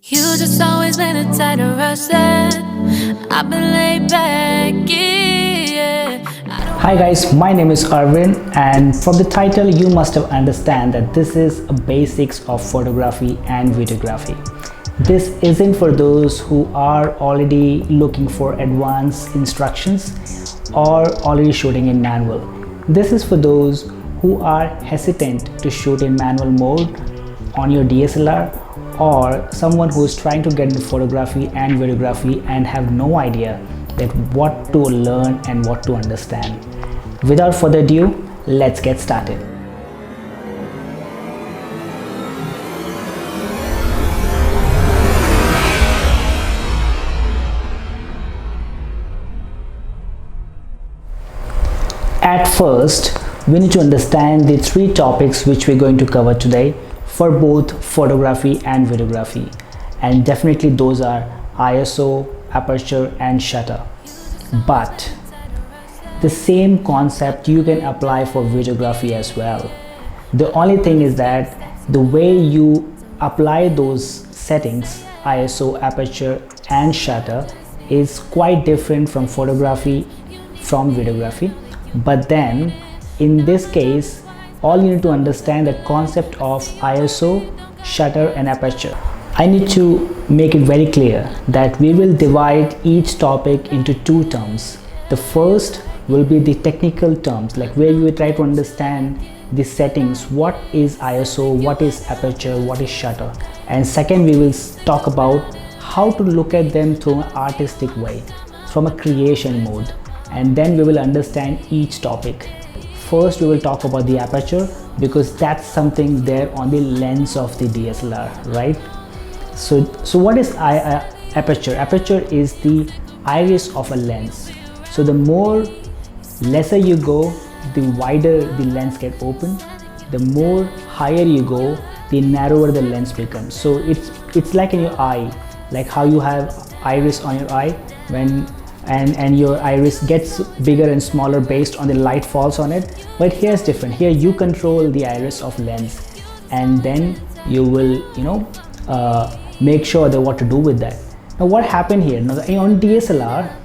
You just always been a tighter rush that I've been laid back, yeah. Hi guys, my name is Arvind, and from the title you must have understand that this is a basics of photography and videography. This isn't for those who are already looking for advanced instructions or already shooting in manual. This is for those who are hesitant to shoot in manual mode on your DSLR, or someone who is trying to get into photography and videography and have no idea that what to learn and what to understand. Without further ado, let's get started. At first, we need to understand the three topics which we're going to cover today for both photography and videography, and definitely those are ISO, aperture and shutter. But the same concept you can apply for videography as well. The only thing is that the way you apply those settings, ISO, aperture and shutter, is quite different from photography from videography. But then in this case, all you need to understand the concept of ISO, shutter and aperture. I need to make it very clear that we will divide each topic into two terms. The first will be the technical terms, like where you will try to understand the settings, what is ISO, what is aperture, what is shutter. And second, we will talk about how to look at them through an artistic way, from a creation mode. And then we will understand each topic. First, we will talk about the aperture, because that's something there on the lens of the DSLR, right? So what is aperture? Aperture is the iris of a lens. So the more lesser you go, the wider the lens get open. The more higher you go, the narrower the lens becomes. So it's like in your eye, like how you have iris on your eye and your iris gets bigger and smaller based on the light falls on it. But here's different. Here you control the iris of lens, and then you will make sure that what to do with that. Now what happened here? Now on DSLR,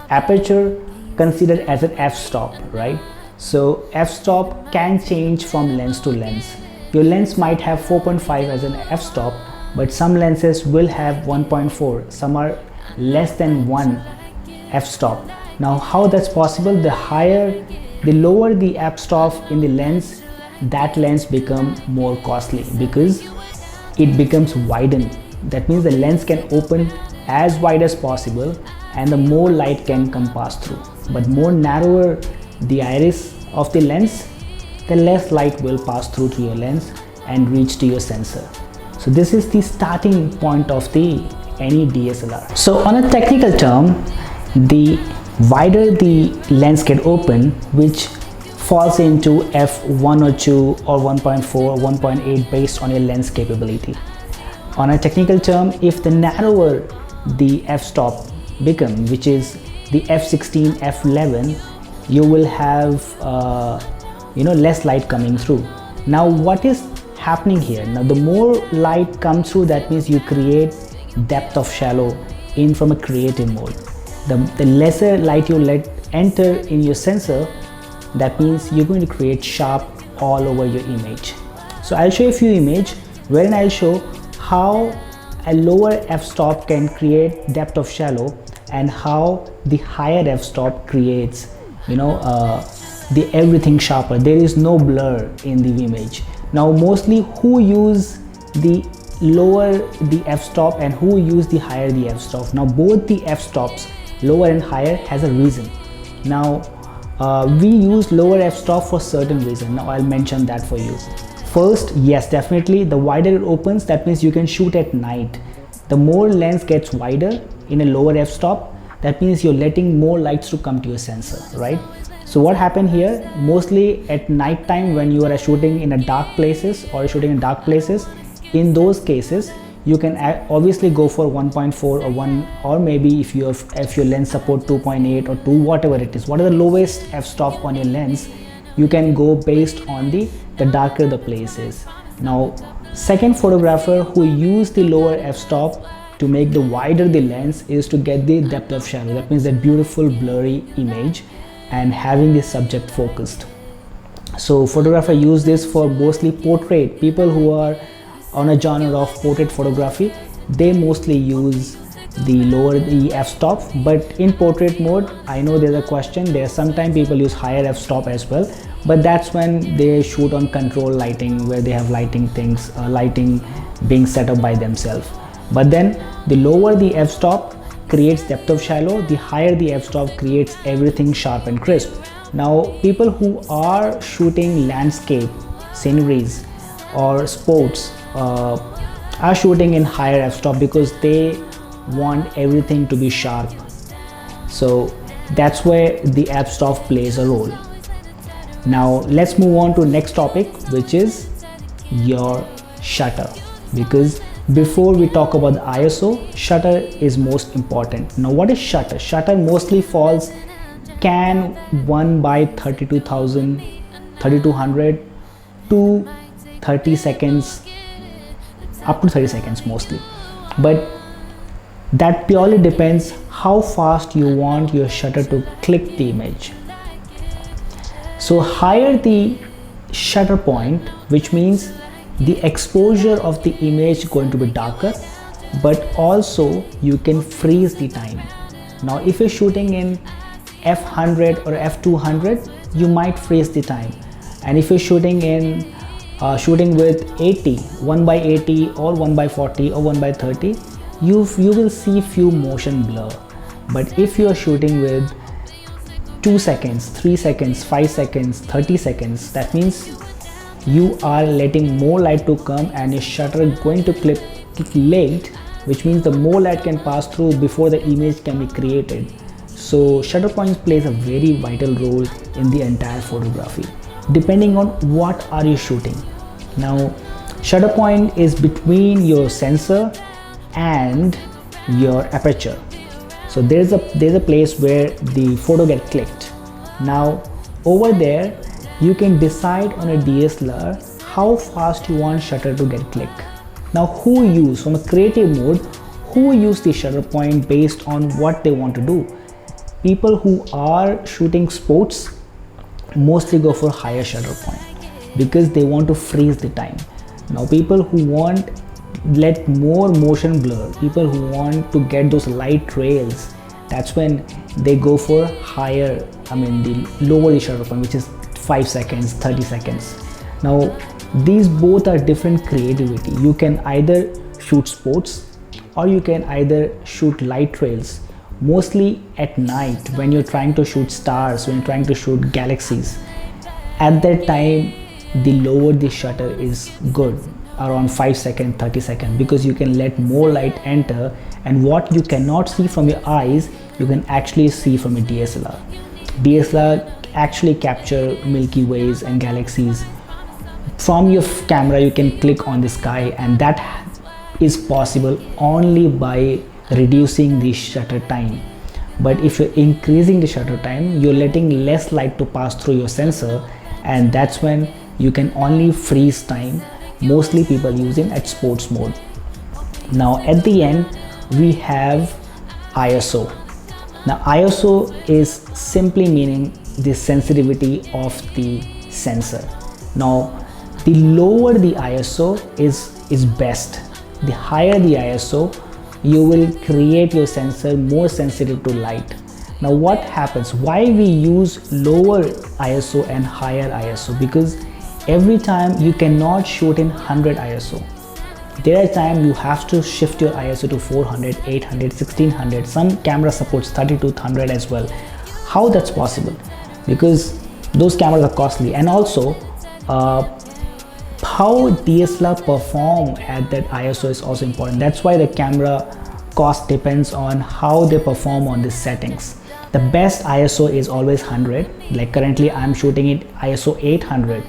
aperture considered as an f-stop, right? So f-stop can change from lens to lens. Your lens might have 4.5 as an f-stop, but some lenses will have 1.4. Some are less than 1 f-stop. Now how that's possible? The lower the f-stop in the lens, that lens become more costly because it becomes widened. That means the lens can open as wide as possible, and the more light can pass through. But more narrower the iris of the lens, the less light will pass through to your lens and reach to your sensor. So this is the starting point of any DSLR. So on a technical term, the wider the lens get open, which falls into f1 or 2 or 1.4 or 1.8 based on your lens capability. On a technical term, if the narrower the f-stop become, which is the f16, f11, you will have less light coming through. Now what is happening here? Now the more light comes through, that means you create depth of shallow in from a creative mode. The lesser light you let enter in your sensor, that means you're going to create sharp all over your image. So I'll show you a few images wherein I'll show how a lower f-stop can create depth of shallow, and how the higher f-stop creates the everything sharper. There is no blur in the image. Now mostly who use the lower the f-stop and who use the higher the f-stop? Now both the f-stops, lower and higher, has a reason. Now we use lower f-stop for certain reason. Now I'll mention that for you. First, yes, definitely the wider it opens, that means you can shoot at night. The more lens gets wider in a lower f-stop, that means you're letting more lights to come to your sensor, right? So what happened here, mostly at night time when you are shooting in a dark places or shooting in dark places, in those cases you can obviously go for 1.4 or 1, or maybe if your lens support 2.8 or 2, whatever it is, what are the lowest f-stop on your lens, you can go based on the darker the place is. Now Second photographer who used the lower f-stop to make the wider the lens is to get the depth of shadow. That means that beautiful blurry image and having the subject focused. So photographer use this for mostly portrait. People who are on a genre of portrait photography, they mostly use the lower the f-stop. But in portrait mode, I know there's a question, there sometimes people use higher f-stop as well, but that's when they shoot on control lighting, where they have lighting being set up by themselves. But then the lower the f-stop creates depth of shadow, the higher the f-stop creates everything sharp and crisp. Now people who are shooting landscape, sceneries or sports are shooting in higher f-stop because they want everything to be sharp. So that's where the f-stop plays a role. Now let's move on to next topic, which is your shutter, because before we talk about the ISO, shutter is most important. Now what is shutter? Shutter mostly falls can 1/3200 to 30 seconds, up to 30 seconds mostly, but that purely depends how fast you want your shutter to click the image. So higher the shutter point, which means the exposure of the image going to be darker, but also you can freeze the time. Now if you're shooting in f100 or f200, you might freeze the time, and if you're shooting in shooting with 80, 1/80 or 1/40 or 1/30, you will see few motion blur. But if you are shooting with 2 seconds, 3 seconds, 5 seconds, 30 seconds, that means you are letting more light to come and your shutter going to click late, which means the more light can pass through before the image can be created. So shutter point plays a very vital role in the entire photography, depending on what are you shooting. Now shutter point is between your sensor and your aperture. So there's a place where the photo get clicked. Now over there you can decide on a DSLR how fast you want shutter to get click. Now who use, from a creative mode, who use the shutter point based on what they want to do? People who are shooting sports mostly go for higher shutter point because they want to freeze the time. Now people who want let more motion blur, people who want to get those light trails, that's when they go for higher, the lower the shutter point, which is 5 seconds, 30 seconds. Now these both are different creativity. You can either shoot sports or you can either shoot light trails, mostly at night when you're trying to shoot stars, when you're trying to shoot galaxies. At that time the lower the shutter is good, around 5 seconds, 30 seconds, because you can let more light enter, and what you cannot see from your eyes you can actually see from a DSLR. DSLR actually capture Milky Ways and galaxies. From your camera you can click on the sky, and that is possible only by reducing the shutter time. But if you're increasing the shutter time, you're letting less light to pass through your sensor, and that's when you can only freeze time, mostly people using at sports mode. Now at the end we have ISO. Now ISO is simply meaning the sensitivity of the sensor. Now the lower the ISO is best. The higher the ISO, you will create your sensor more sensitive to light. Now what happens, why we use lower ISO and higher ISO? Because every time you cannot shoot in 100 ISO. There are times you have to shift your ISO to 400, 800, 1600. Some camera supports 3200 as well. How that's possible? Because those cameras are costly, and also how DSLR perform at that ISO is also important. That's why the camera cost depends on how they perform on these settings. The best ISO is always 100. Like currently I'm shooting it ISO 800,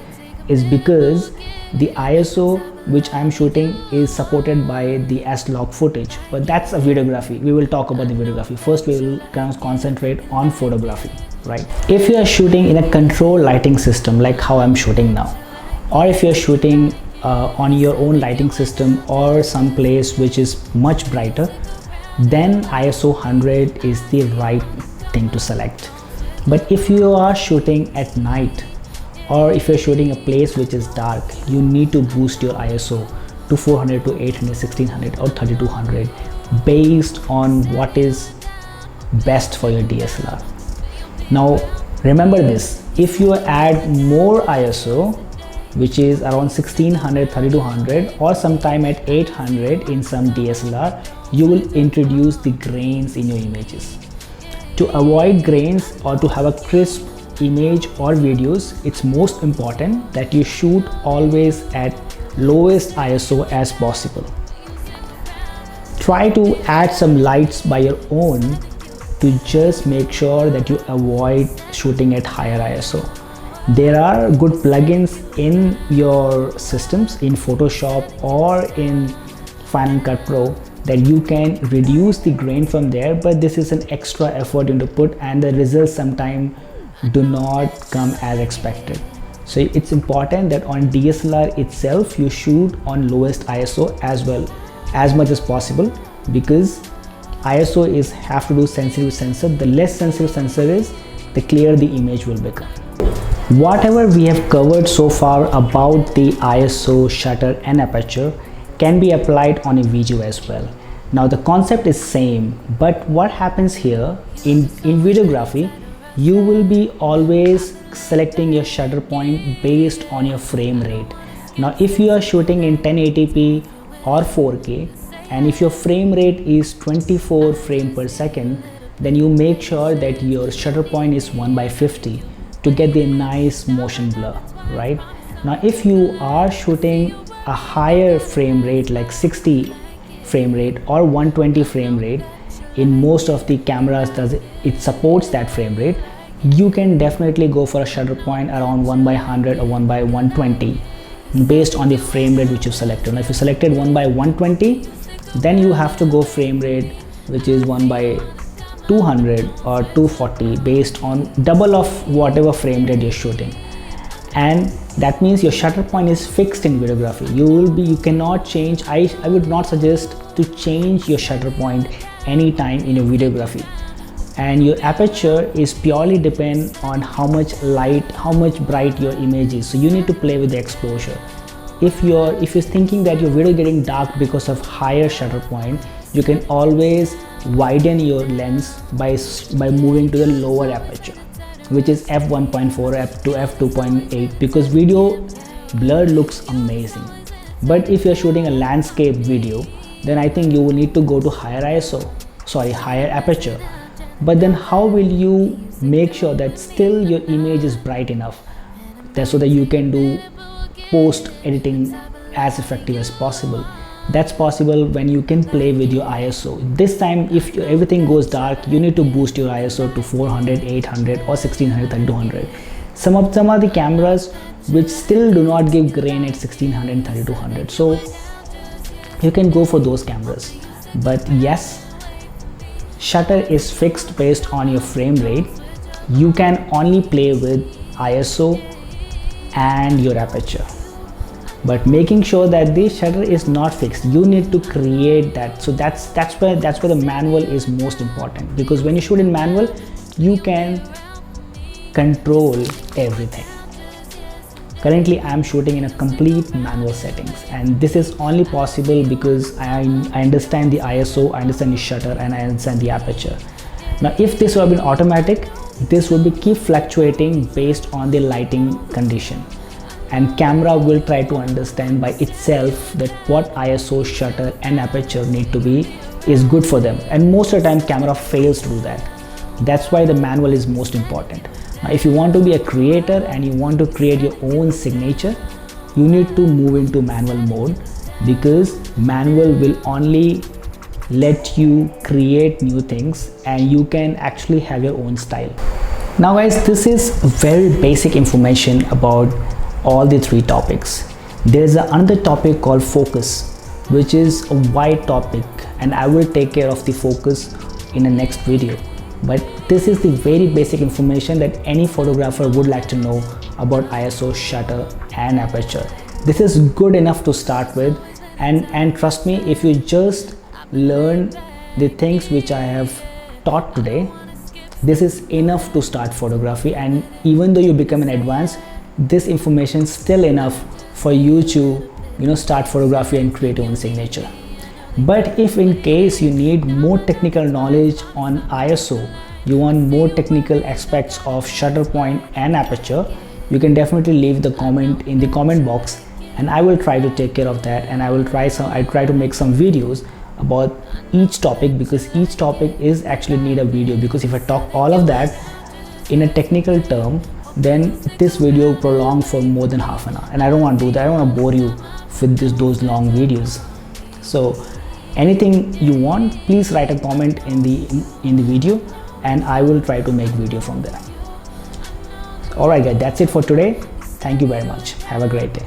is because the ISO which I'm shooting is supported by the S-Log footage, but that's a videography. We will talk about the videography. First we will concentrate on photography, right? If you are shooting in a control lighting system like how I'm shooting now, or if you're shooting on your own lighting system or some place which is much brighter, then ISO 100 is the right thing to select. But if you are shooting at night, or if you're shooting a place which is dark, you need to boost your ISO to 400 to 800, 1600 or 3200 based on what is best for your DSLR. Now remember this, if you add more ISO, which is around 1600, 3200 or sometime at 800 in some DSLR, you will introduce the grains in your images. To avoid grains or to have a crisp image or videos, it's most important that you shoot always at lowest ISO as possible. Try to add some lights by your own to just make sure that you avoid shooting at higher ISO. There are good plugins in your systems in Photoshop or in Final Cut Pro that you can reduce the grain from there, but this is an extra effort you need to put and the results sometimes do not come as expected. So it's important that on DSLR itself you shoot on lowest ISO as much as possible, because ISO is have to do sensitive sensor. The less sensitive sensor is, the clearer the image will become. Whatever we have covered so far about the ISO, shutter and aperture can be applied on a video as well. Now the concept is same, but what happens here in videography, you will be always selecting your shutter point based on your frame rate. Now if you are shooting in 1080p or 4K, and if your frame rate is 24 frames per second, then you make sure that your shutter point is 1/50 to get the nice motion blur, right? Now if you are shooting a higher frame rate like 60 frame rate or 120 frame rate, in most of the cameras it supports that frame rate, you can definitely go for a shutter point around 1/100 or 1/120 based on the frame rate which you selected. Now if you selected 1/120, then you have to go frame rate which is 1/200 or 240 based on double of whatever frame rate you're shooting. And that means your shutter point is fixed in videography. You cannot change. I would not suggest to change your shutter point anytime in your videography. And your aperture is purely depend on how much light, how much bright your image is. So you need to play with the exposure. If you're thinking that your video is getting dark because of higher shutter point, you can always widen your lens by moving to the lower aperture, which is f1.4 to f2.8, because video blur looks amazing. But if you're shooting a landscape video, then I think you will need to go to higher aperture. But then how will you make sure that still your image is bright enough so that you can do post editing as effective as possible? That's possible when you can play with your ISO. This time if everything goes dark, you need to boost your ISO to 400, 800 or 1600, 3200. Some of the cameras which still do not give grain at 1600 and 3200, so you can go for those cameras. But yes, shutter is fixed based on your frame rate. You can only play with ISO and your aperture, but making sure that the shutter is not fixed, you need to create that. So that's where the manual is most important, because when you shoot in manual, you can control everything. Currently I am shooting in a complete manual settings, and this is only possible because I understand the ISO, I understand the shutter, and I understand the aperture. Now if this would have been automatic, this would be keep fluctuating based on the lighting condition, and camera will try to understand by itself that what ISO, shutter and aperture need to be is good for them, and most of the time camera fails to do that. That's why the manual is most important. Now if you want to be a creator and you want to create your own signature, you need to move into manual mode, because manual will only let you create new things and you can actually have your own style. Now guys, this is very basic information about all the three topics. There is another topic called focus, which is a wide topic, and I will take care of the focus in the next video. But this is the very basic information that any photographer would like to know about ISO, shutter and aperture. This is good enough to start with, and trust me, if you just learn the things which I have taught today, this is enough to start photography. And even though you become an advanced, this information is still enough for you to start photography and create your own signature. But if in case you need more technical knowledge on ISO, you want more technical aspects of shutter point and aperture, you can definitely leave the comment in the comment box, and I will try to take care of that. And I try to make some videos about each topic, because each topic is actually need a video, because if I talk all of that in a technical term, then this video will prolong for more than half an hour, and I don't want to do that. I don't want to bore you with those long videos. So anything you want, please write a comment in the video, and I will try to make video from there. Alright guys, that's it for today. Thank you very much. Have a great day.